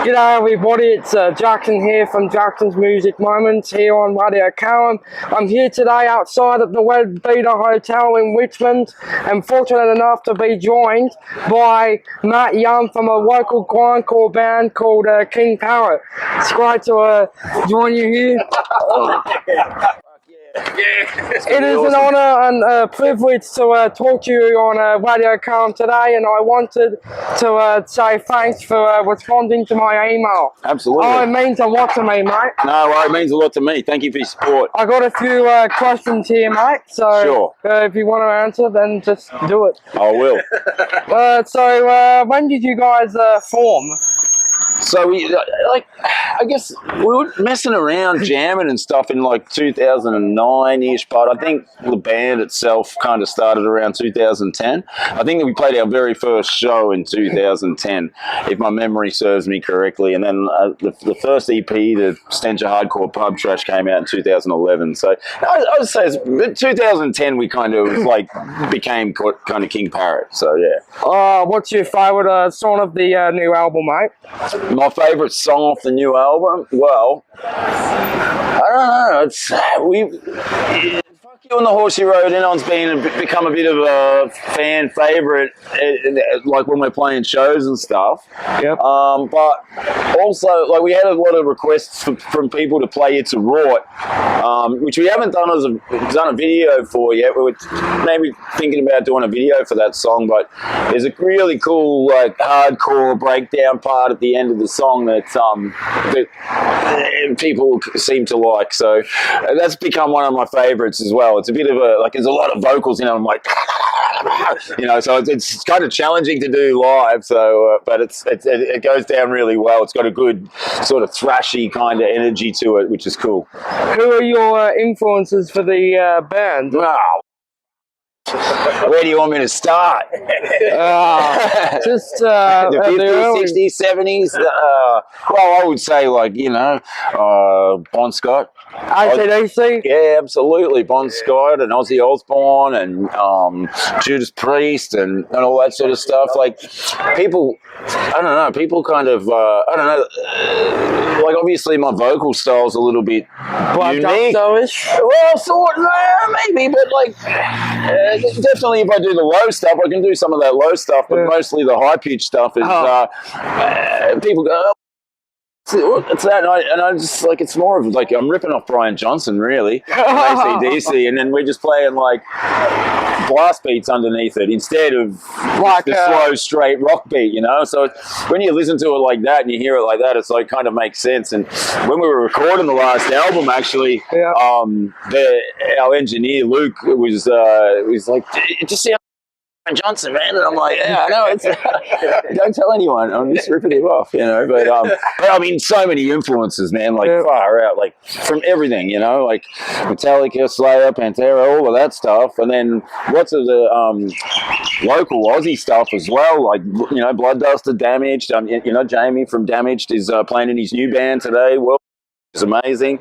G'day everybody, it's Jackson here from Jackson's Music Moments here on Radio Carrum. I'm here today outside at the Red Beater Hotel in Richmond and fortunate enough to be joined by Matt Young from a local grindcore band called King Parrot. It's great to join you here. It is an honour and a privilege to talk to you on Radio Carrum today, and I wanted to say thanks for responding to my email. Absolutely. Oh, it means a lot to me, mate. No, well, it means a lot to me. Thank you for your support. I got a few questions here, mate, so sure. If you want to answer, then just do it. I will. When did you guys form? So I guess we were messing around, jamming and stuff in like 2009-ish, but I think the band itself kind of started around 2010. I think that we played our very first show in 2010, if my memory serves me correctly, and then the first EP, the Stench of Hardcore Pub Trash, came out in 2011. So I would say 2010 we kind of like became kind of King Parrot. So yeah. What's your favourite song of the new album, mate? My favourite song off the new album? Well, I don't know. Fuck You on the Horsey Road and on's become a bit of a fan favourite, like when we're playing shows and stuff. Yep. But also, like, we had a lot of requests from people to play It's a Rort, which we haven't done a video for yet. We were maybe thinking about doing a video for that song, but there's a really cool, like, hardcore breakdown part at the end of the song that people seem to like. So that's become one of my favourites as well. It's a bit of there's a lot of vocals in it. I'm like, so it's kind of challenging to do live. So, but it goes down really well. It's got a good sort of thrashy kind of energy to it, which is cool. Who are your influences for the band? Wow. Where do you want me to start? Just the 50s, 60s, 70s. Well, I would say, like, Bon Scott. AC/DC? Yeah, absolutely. Bon Scott and Ozzy Osbourne and Judas Priest and all that sort of stuff. Like, people, I don't know, people kind of, I don't know, like, obviously my vocal style's a little bit unique. Well, maybe, but like, definitely if I do the low stuff, I can do some of that low stuff, but mostly the high-pitched stuff is, people go, oh, it's that, and I just, like, it's more of like I'm ripping off Brian Johnson, really, from AC/DC, and then we're just playing like blast beats underneath it instead of like the slow, straight rock beat, So when you listen to it like that and you hear it like that, it's like kind of makes sense. And when we were recording the last album, actually, our engineer Luke was like, it just sounds Johnson, man, and I'm like, yeah, I know. Don't tell anyone. I'm just ripping him off, But I mean, so many influences, man. Like far out, like from everything, like Metallica, Slayer, Pantera, all of that stuff, and then lots of the local Aussie stuff as well. Like Blood Dust of Damaged. Jamie from Damaged is playing in his new band today. Well, it's amazing.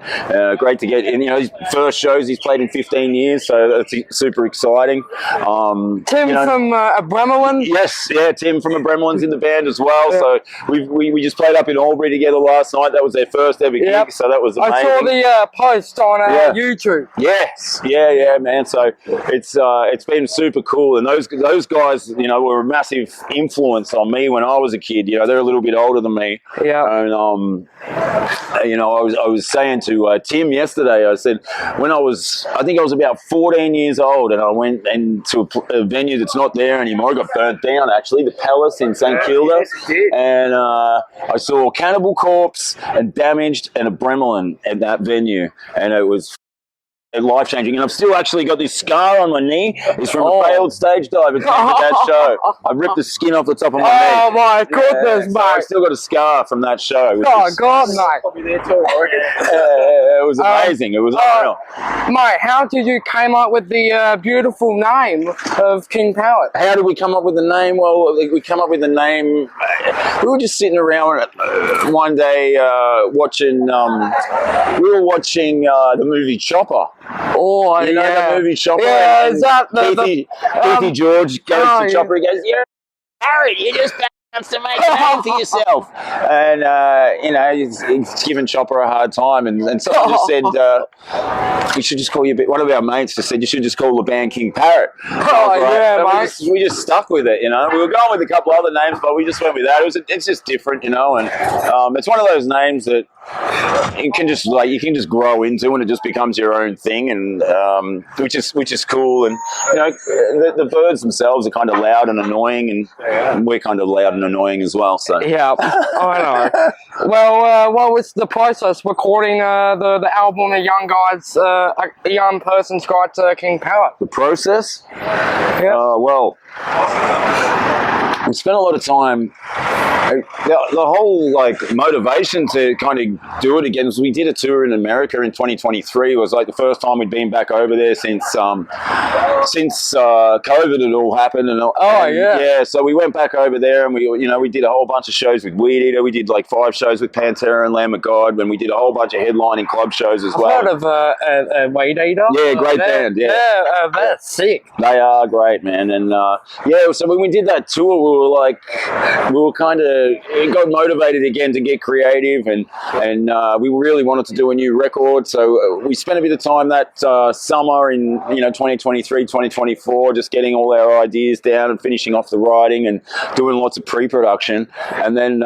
Great to get in. His first shows he's played in 15 years, so that's super exciting. Tim from Bremerlin? Yes, yeah, Tim from Bremerlin's in the band as well. Yeah. So we just played up in Albury together last night. That was their first ever gig, so that was amazing. I saw the post on YouTube. Yes, yeah, man. So it's been super cool, and those guys, were a massive influence on me when I was a kid. They're a little bit older than me. Yeah, and I was saying to Tim yesterday, I said, I think I was about 14 years old, and I went into a venue that's not there anymore. It got burnt down, actually, the Palace in St Kilda. Yes, and I saw Cannibal Corpse and Damaged and a Bremerlin at that venue, and it was life-changing. And I've still actually got this scar on my knee. It's from a failed stage dive at that show. I ripped the skin off the top of my knee. Oh my goodness, mate. So I've still got a scar from that show. Oh God, mate. It was amazing. It was unreal. Mate, how did you come up with the beautiful name of King Parrot? How did we come up with the name? Well, we come up with the name. We were just sitting around one day watching. We were watching the movie Chopper. Oh, you know the movie Chopper? Yeah, is that Keithy George goes to Chopper. He goes, "Yeah, Harry, you just chance to make a name for yourself. And, you know, he's giving Chopper a hard time. And someone just said, you should just call one of our mates just said, you should just call the band King Parrot. Oh, yeah, mate. We just stuck with it, you know. We were going with a couple other names, but we just went with that. It's just different, you know. And it's one of those names that you can just grow into, and it just becomes your own thing, and which is cool. And you know, the birds themselves are kind of loud and annoying, and we're kind of loud and annoying as well. So yeah, I know. Well, what was the process recording the album A Young Person's Guide to King Parrot? The process? Yeah. Well, we spent a lot of time. The whole like motivation to kind of do it again was we did a tour in America in 2023. It was like the first time we'd been back over there since COVID had all happened. Yeah. So we went back over there, and we did a whole bunch of shows with Weed Eater. We did like 5 shows with Pantera and Lamb of God, and we did a whole bunch of headlining club shows as well. I've heard of Weed Eater. Yeah, great band. Yeah, that's sick. They are great, man. And so when we did that tour, we were kind of got motivated again to get creative, and we really wanted to do a new record. So we spent a bit of time that summer in 2023, 2024, just getting all our ideas down and finishing off the writing and doing lots of pre-production, and then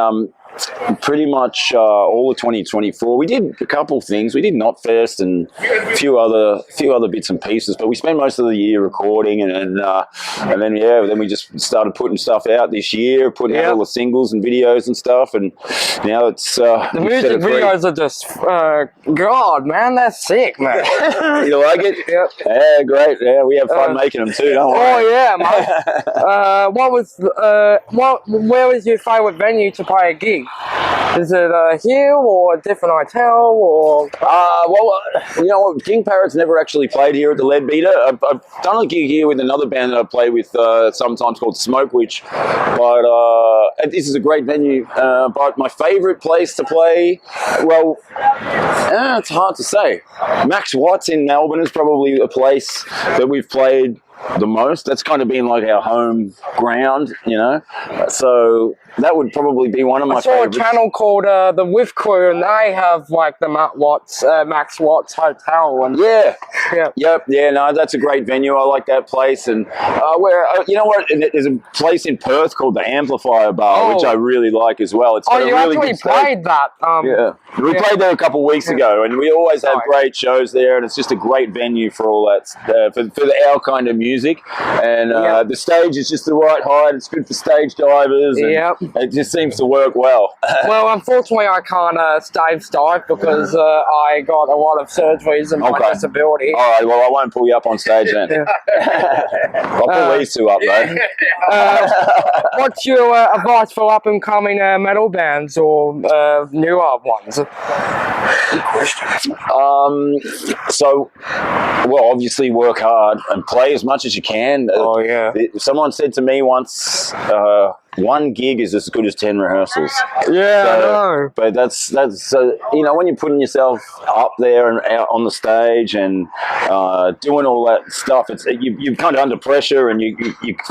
pretty much all of 2024 we did a couple things. We did Knotfest and a few other bits and pieces, but we spent most of the year recording, and then we just started putting stuff out this year, putting out all the singles and videos and stuff, and now it's the music videos are just God, man, that's sick, man. You like it? Yep. Yeah, great. Yeah, we have fun making them too, don't we? Oh yeah, mate. Where was your favourite venue to play a gig? Is it here or a different hotel or? Well, you know what? King Parrot's never actually played here at the Leadbeater. I've done a gig here with another band that I play with sometimes called Smoke Witch, but this is a great venue. But my favourite place to play, well, it's hard to say. Max Watts in Melbourne is probably a place that we've played the most. That's kind of been like our home ground, you know. So that would probably be one of my favorites. I saw a channel called The With Crew, and they have like the Max Watts Hotel. And no, that's a great venue. I like that place. And you know what? There's a place in Perth called the Amplifier Bar, which I really like as well. It's got a really actually good played that? We played there a couple of weeks ago, and we always have great shows there, and it's just a great venue for all that for our kind of music. And the stage is just the right height. It's good for stage divers. And it just seems to work well. Well, unfortunately, I can't stage dive because I got a lot of surgeries and my disability. All right, well, I won't pull you up on stage then. I'll pull these two up, though. What's your advice for up-and-coming metal bands or newer ones? Good question. So, well, obviously work hard and play as much as you can. Someone said to me once, one gig is as good as 10 rehearsals. Yeah, I know. But that's you know, when you're putting yourself up there and out on the stage and doing all that stuff, you're kind of under pressure and you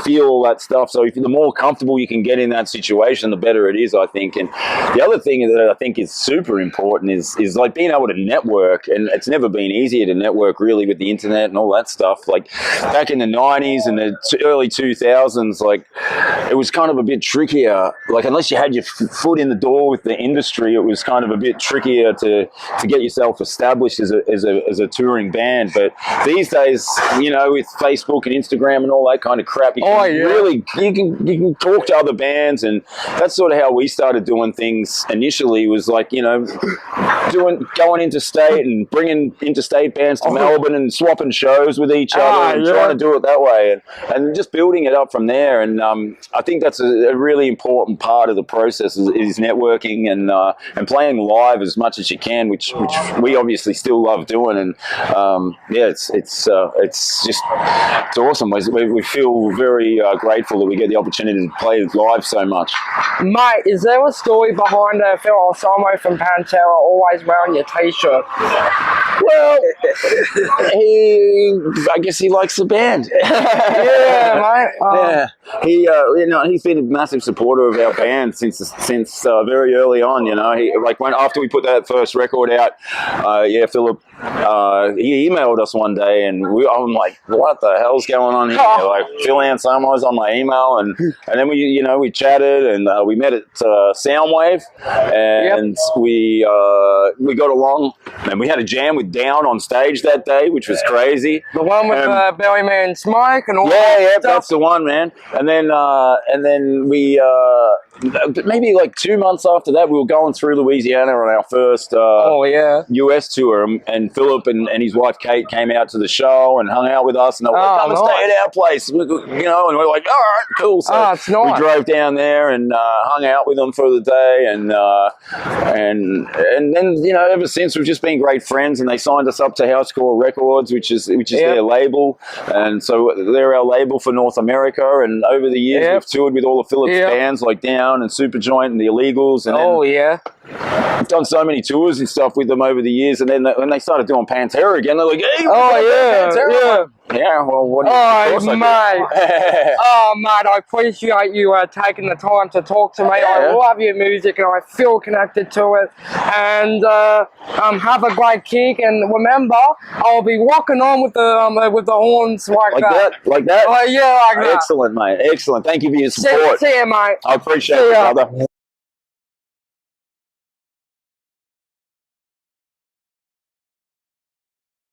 feel all that stuff. So the more comfortable you can get in that situation, the better it is, I think. And the other thing that I think is super important is like being able to network. And it's never been easier to network really with the internet and all that stuff. Like back in the 90s and the early 2000s, like it was kind of a bit trickier. Like unless you had your foot in the door with the industry, it was kind of a bit trickier to get yourself established as a touring band. But these days, you know, with Facebook and Instagram and all that kind of crap, you can talk to other bands, and that's sort of how we started doing things initially. Was like, you know, going interstate and bringing interstate bands to Melbourne and swapping shows with each other and trying to do it that way, and just building it up from there. And I think that's a really important part of the process is networking and playing live as much as you can, which we obviously still love doing. And it's awesome. We feel very grateful that we get the opportunity to play live so much. Mate, is there a story behind Phil Anselmo from Pantera always wearing your t-shirt? Well, I guess he likes the band. Yeah, mate. he, you know, he's been a massive supporter of our band since very early on. You know, he like after we put that first record out, yeah, Philip, he emailed us one day, and I'm like, what the hell's going on here? Like Phil Anselmo's on my email, and then we chatted, and we met at Soundwave, and we got along, and we had a jam with Down on stage that day, which was crazy. The one with Bellyman Smoke and all that stuff. That's the one, man. And then we maybe like 2 months after that, we were going through Louisiana on our first US tour, and Philip and his wife Kate came out to the show and hung out with us, and they were like, come and stay at our place, you know, and we were like, all right, cool. So it's nice. We drove down there and hung out with them for the day, and then, you know, ever since we've just been great friends, and they signed us up to Housecore Records, which is their label, and so they're our label for North America. And over the years, we've toured with all of Philip's bands like Down and Superjoint and the Illegals, and I've done so many tours and stuff with them over the years. And then when they started doing Pantera again, they're like, hey, Pantera. Yeah, well, what do you mate. Mate, I appreciate you taking the time to talk to me. I love your music, and I feel connected to it. And have a great kick. And remember, I'll be walking on with the horns like that. Like that? Like that. Excellent, mate. Excellent. Thank you for your support. See you, mate. I appreciate it, brother.